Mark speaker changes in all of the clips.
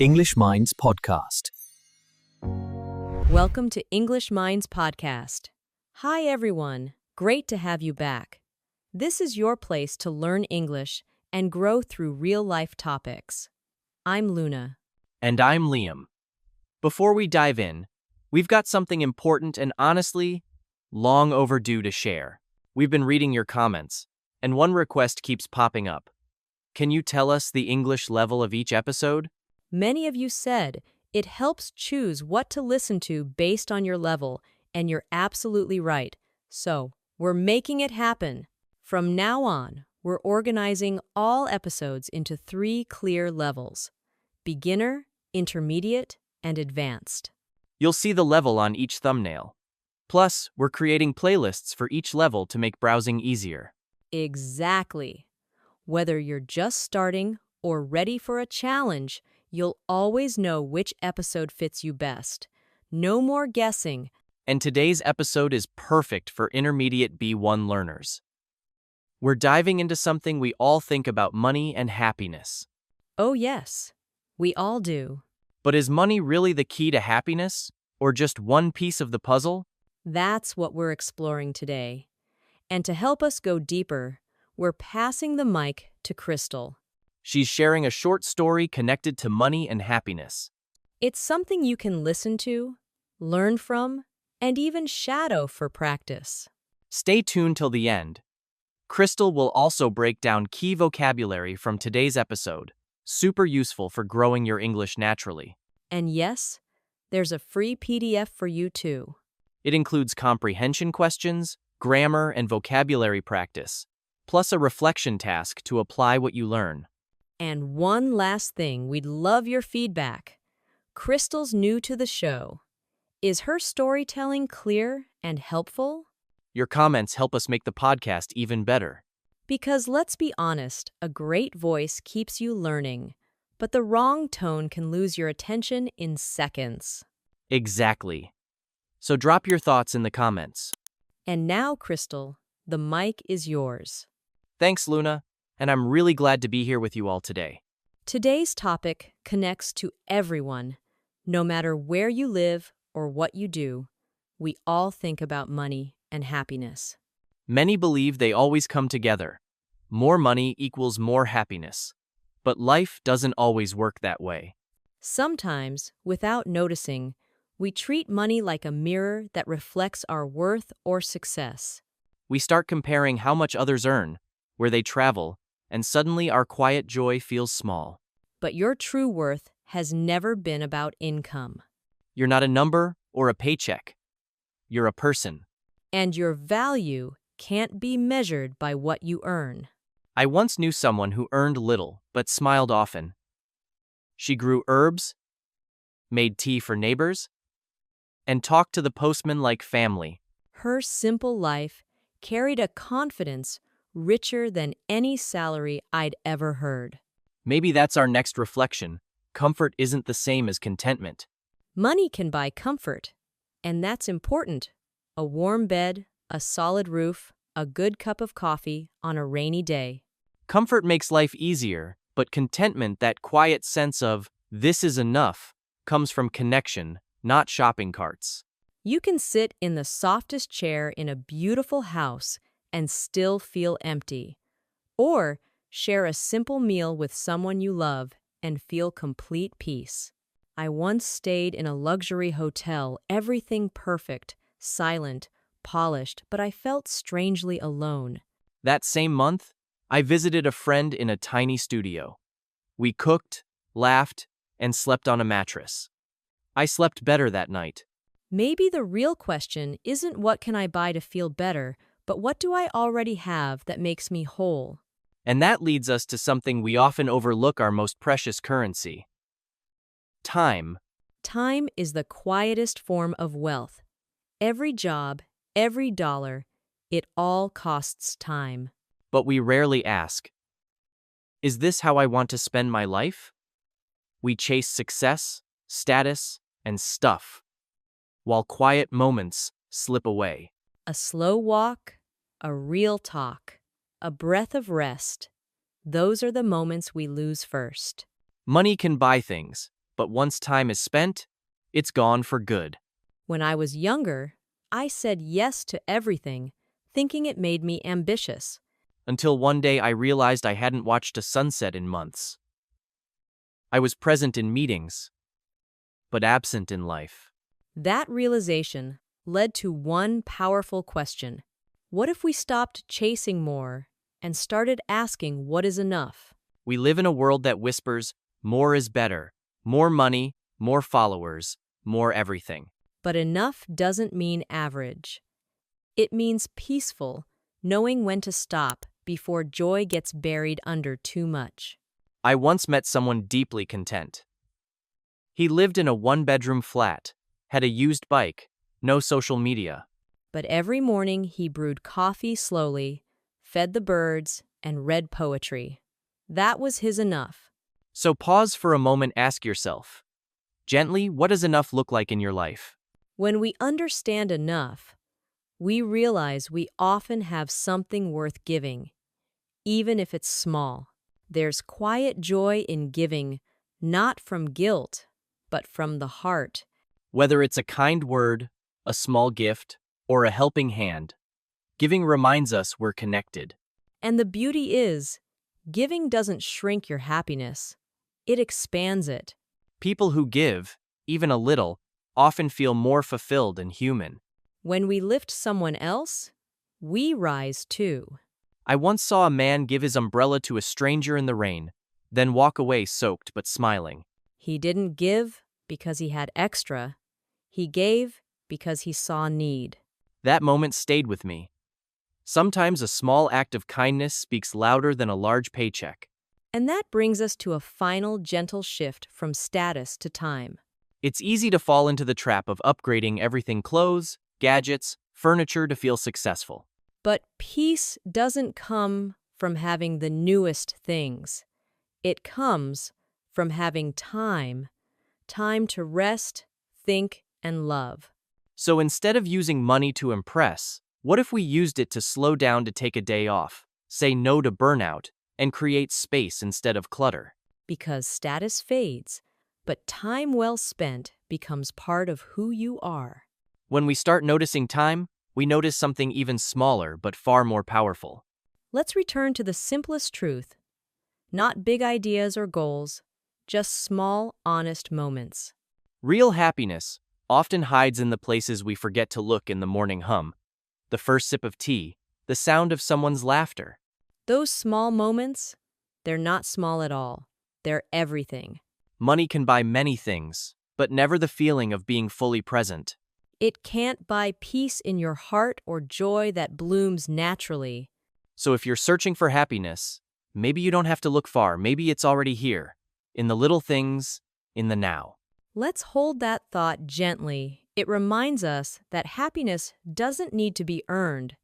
Speaker 1: EnglishMinds podcast.
Speaker 2: Welcome to EnglishMinds podcast. Hi everyone, great to have you back. This is your place to learn English and grow through real-life topics. I'm Luna.
Speaker 3: And I'm Liam. Before we dive in, we've got something important and honestly, long overdue to share. We've been reading your comments, and one request keeps popping up. Can you tell us the English level of each episode?
Speaker 2: Many of you said it helps choose what to listen to based on your level, and you're absolutely right. So, we're making it happen. From now on, we're organizing all episodes into 3 clear levels: beginner, intermediate, and advanced.
Speaker 3: You'll see the level on each thumbnail. Plus, we're creating playlists for each level to make browsing easier.
Speaker 2: Exactly. Whether you're just starting or ready for a challenge, you'll always know which episode fits you best. No more guessing.
Speaker 3: And today's episode is perfect for intermediate B1 learners. We're diving into something we all think about: money and happiness.
Speaker 2: Oh yes, we all do.
Speaker 3: But is money really the key to happiness, or just one piece of the puzzle?
Speaker 2: That's what we're exploring today. And to help us go deeper, we're passing the mic to Crystal.
Speaker 3: She's sharing a short story connected to money and happiness.
Speaker 2: It's something you can listen to, learn from, and even shadow for practice.
Speaker 3: Stay tuned till the end. Crystal will also break down key vocabulary from today's episode, super useful for growing your English naturally.
Speaker 2: And yes, there's a free PDF for you too.
Speaker 3: It includes comprehension questions, grammar, and vocabulary practice, plus a reflection task to apply what you learn.
Speaker 2: And one last thing, we'd love your feedback. Crystal's new to the show. Is her storytelling clear and helpful?
Speaker 3: Your comments help us make the podcast even better.
Speaker 2: Because let's be honest, a great voice keeps you learning, but the wrong tone can lose your attention in seconds.
Speaker 3: Exactly. So drop your thoughts in the comments.
Speaker 2: And now, Crystal, the mic is yours.
Speaker 3: Thanks, Luna, and I'm really glad to be here with you all today.
Speaker 2: Today's topic connects to everyone. No matter where you live or what you do, we all think about money and happiness.
Speaker 3: Many believe they always come together. More money equals more happiness. But life doesn't always work that way.
Speaker 2: Sometimes, without noticing, we treat money like a mirror that reflects our worth or success.
Speaker 3: We start comparing how much others earn, where they travel, and suddenly our quiet joy feels small.
Speaker 2: But your true worth has never been about income.
Speaker 3: You're not a number or a paycheck. You're a person.
Speaker 2: And your value can't be measured by what you earn.
Speaker 3: I once knew someone who earned little but smiled often. She grew herbs, made tea for neighbors, and talked to the postman like family.
Speaker 2: Her simple life carried a confidence richer than any salary I'd ever heard.
Speaker 3: Maybe that's our next reflection. Comfort isn't the same as contentment.
Speaker 2: Money can buy comfort, and that's important. A warm bed, a solid roof, a good cup of coffee on a rainy day.
Speaker 3: Comfort makes life easier, but contentment, that quiet sense of, this is enough, comes from connection, not shopping carts.
Speaker 2: You can sit in the softest chair in a beautiful house and still feel empty. Or share a simple meal with someone you love and feel complete peace. I once stayed in a luxury hotel, everything perfect, silent, polished, but I felt strangely alone.
Speaker 3: That same month, I visited a friend in a tiny studio. We cooked, laughed, and slept on a mattress. I slept better that night.
Speaker 2: Maybe the real question isn't what can I buy to feel better, but what do I already have that makes me whole?
Speaker 3: And that leads us to something we often overlook: our most precious currency: time.
Speaker 2: Time is the quietest form of wealth. Every job, every dollar, it all costs time.
Speaker 3: But we rarely ask, is this how I want to spend my life? We chase success, status, and stuff, while quiet moments slip away.
Speaker 2: A slow walk, a real talk, a breath of rest. Those are the moments we lose first.
Speaker 3: Money can buy things, but once time is spent, it's gone for good.
Speaker 2: When I was younger, I said yes to everything, thinking it made me ambitious.
Speaker 3: Until one day I realized I hadn't watched a sunset in months. I was present in meetings, but absent in life.
Speaker 2: That realization led to one powerful question. What if we stopped chasing more and started asking what is enough?
Speaker 3: We live in a world that whispers, more is better, more money, more followers, more everything.
Speaker 2: But enough doesn't mean average. It means peaceful, knowing when to stop before joy gets buried under too much.
Speaker 3: I once met someone deeply content. He lived in a one-bedroom flat, had a used bike, no social media.
Speaker 2: But every morning he brewed coffee slowly, fed the birds, and read poetry. That was his enough.
Speaker 3: So pause for a moment, ask yourself, gently, what does enough look like in your life?
Speaker 2: When we understand enough, we realize we often have something worth giving, even if it's small. There's quiet joy in giving, not from guilt, but from the heart.
Speaker 3: Whether it's a kind word, a small gift, or a helping hand, giving reminds us we're connected.
Speaker 2: And the beauty is, giving doesn't shrink your happiness. It expands it.
Speaker 3: People who give, even a little, often feel more fulfilled and human.
Speaker 2: When we lift someone else, we rise too.
Speaker 3: I once saw a man give his umbrella to a stranger in the rain, then walk away soaked but smiling.
Speaker 2: He didn't give because he had extra. He gave because he saw need.
Speaker 3: That moment stayed with me. Sometimes a small act of kindness speaks louder than a large paycheck.
Speaker 2: And that brings us to a final gentle shift from status to time.
Speaker 3: It's easy to fall into the trap of upgrading everything: clothes, gadgets, furniture to feel successful.
Speaker 2: But peace doesn't come from having the newest things. It comes from having time to rest, think, and love.
Speaker 3: So instead of using money to impress, what if we used it to slow down, to take a day off, say no to burnout, and create space instead of clutter?
Speaker 2: Because status fades, but time well spent becomes part of who you are.
Speaker 3: When we start noticing time, we notice something even smaller but far more powerful.
Speaker 2: Let's return to the simplest truth. Not big ideas or goals, just small, honest moments.
Speaker 3: Real happiness often hides in the places we forget to look: in the morning hum, the first sip of tea, the sound of someone's laughter.
Speaker 2: Those small moments, they're not small at all. They're everything.
Speaker 3: Money can buy many things, but never the feeling of being fully present.
Speaker 2: It can't buy peace in your heart or joy that blooms naturally.
Speaker 3: So if you're searching for happiness, maybe you don't have to look far. Maybe it's already here, in the little things, in the now.
Speaker 2: Let's hold that thought gently. It reminds us that happiness doesn't need to be earned.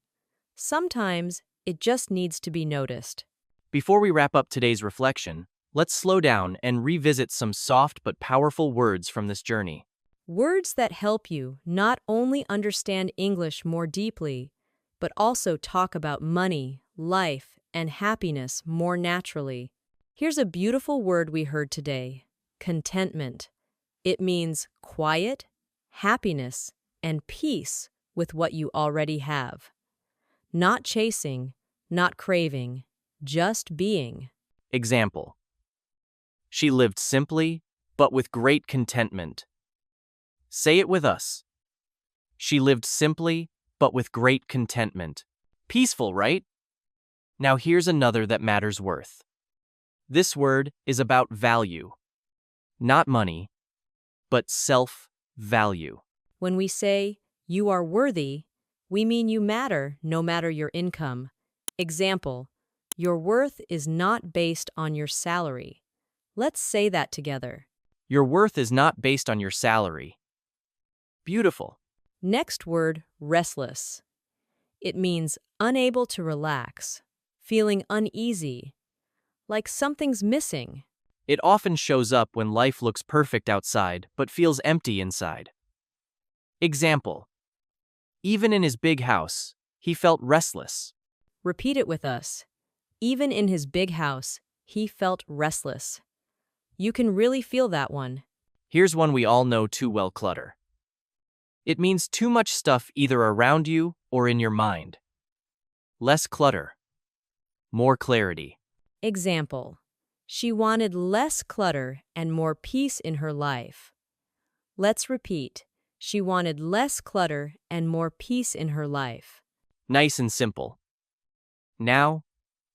Speaker 2: Sometimes it just needs to be noticed.
Speaker 3: Before we wrap up today's reflection, let's slow down and revisit some soft but powerful words from this journey.
Speaker 2: Words that help you not only understand English more deeply, but also talk about money, life, and happiness more naturally. Here's a beautiful word we heard today: contentment. It means quiet, happiness, and peace with what you already have. Not chasing, not craving, just being.
Speaker 3: Example: she lived simply, but with great contentment. Say it with us. She lived simply, but with great contentment. Peaceful, right? Now here's another that matters worth. This word is about value. Not money, but self-value.
Speaker 2: When we say, you are worthy, we mean you matter no matter your income. Example, your worth is not based on your salary. Let's say that together.
Speaker 3: Your worth is not based on your salary. Beautiful.
Speaker 2: Next word, restless. It means unable to relax, feeling uneasy, like something's missing.
Speaker 3: It often shows up when life looks perfect outside but feels empty inside. Example: even in his big house, he felt restless.
Speaker 2: Repeat it with us. Even in his big house, he felt restless. You can really feel that one.
Speaker 3: Here's one we all know too well: clutter. It means too much stuff either around you or in your mind. Less clutter, more clarity.
Speaker 2: Example: she wanted less clutter and more peace in her life. Let's repeat. She wanted less clutter and more peace in her life.
Speaker 3: Nice and simple. Now,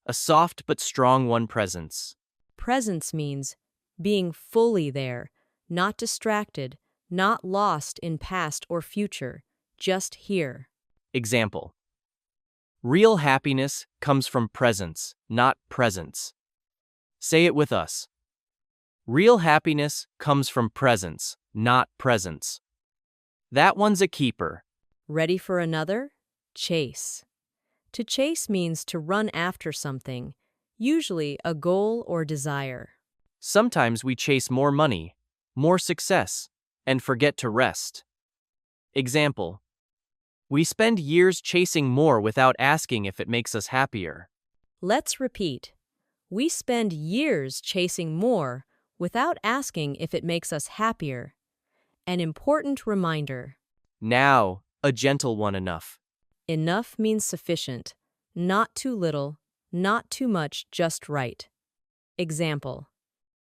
Speaker 3: a soft but strong one: presence.
Speaker 2: Presence means being fully there, not distracted, not lost in past or future, just here.
Speaker 3: Example: real happiness comes from presence, not presence. Say it with us. Real happiness comes from presence, not presence. That one's a keeper.
Speaker 2: Ready for another? Chase. To chase means to run after something, usually a goal or desire.
Speaker 3: Sometimes we chase more money, more success, and forget to rest. Example: we spend years chasing more without asking if it makes us happier.
Speaker 2: Let's repeat. We spend years chasing more without asking if it makes us happier. An important reminder.
Speaker 3: Now, a gentle one: enough.
Speaker 2: Enough means sufficient, not too little, not too much, just right. Example: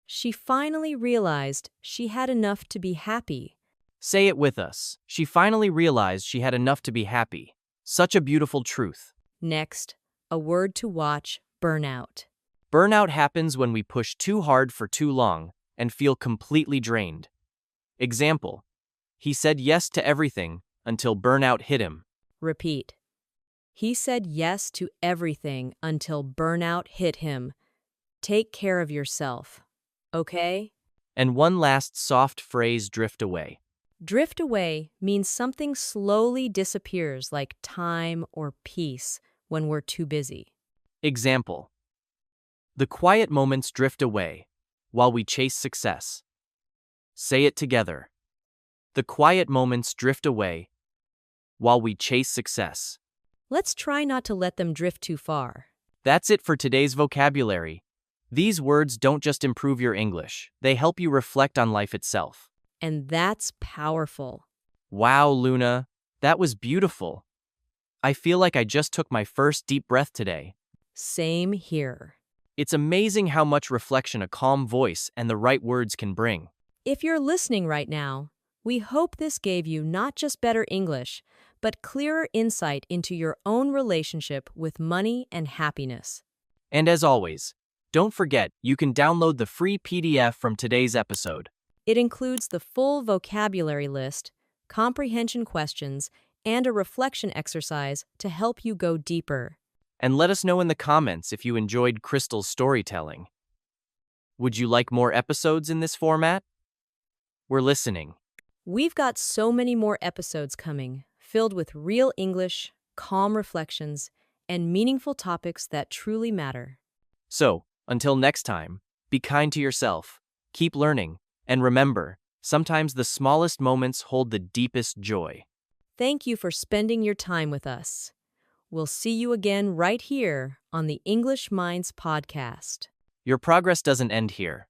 Speaker 2: she finally realized she had enough to be happy.
Speaker 3: Say it with us. She finally realized she had enough to be happy. Such a beautiful truth.
Speaker 2: Next, a word to watch: burnout.
Speaker 3: Burnout happens when we push too hard for too long and feel completely drained. Example: he said yes to everything until burnout hit him.
Speaker 2: Repeat. He said yes to everything until burnout hit him. Take care of yourself, okay?
Speaker 3: And one last soft phrase: drift away.
Speaker 2: Drift away means something slowly disappears, like time or peace, when we're too busy.
Speaker 3: Example: the quiet moments drift away while we chase success. Say it together. The quiet moments drift away while we chase success.
Speaker 2: Let's try not to let them drift too far.
Speaker 3: That's it for today's vocabulary. These words don't just improve your English, they help you reflect on life itself.
Speaker 2: And that's powerful.
Speaker 3: Wow, Luna, that was beautiful. I feel like I just took my first deep breath today.
Speaker 2: Same here.
Speaker 3: It's amazing how much reflection a calm voice and the right words can bring.
Speaker 2: If you're listening right now, we hope this gave you not just better English, but clearer insight into your own relationship with money and happiness.
Speaker 3: And as always, don't forget you can download the free PDF from today's episode.
Speaker 2: It includes the full vocabulary list, comprehension questions, and a reflection exercise to help you go deeper.
Speaker 3: And let us know in the comments if you enjoyed Crystal's storytelling. Would you like more episodes in this format? We're listening.
Speaker 2: We've got so many more episodes coming, filled with real English, calm reflections, and meaningful topics that truly matter.
Speaker 3: So, until next time, be kind to yourself, keep learning, and remember, sometimes the smallest moments hold the deepest joy.
Speaker 2: Thank you for spending your time with us. We'll see you again right here on the English Minds podcast.
Speaker 3: Your progress doesn't end here.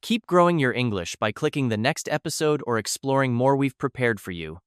Speaker 3: Keep growing your English by clicking the next episode or exploring more we've prepared for you.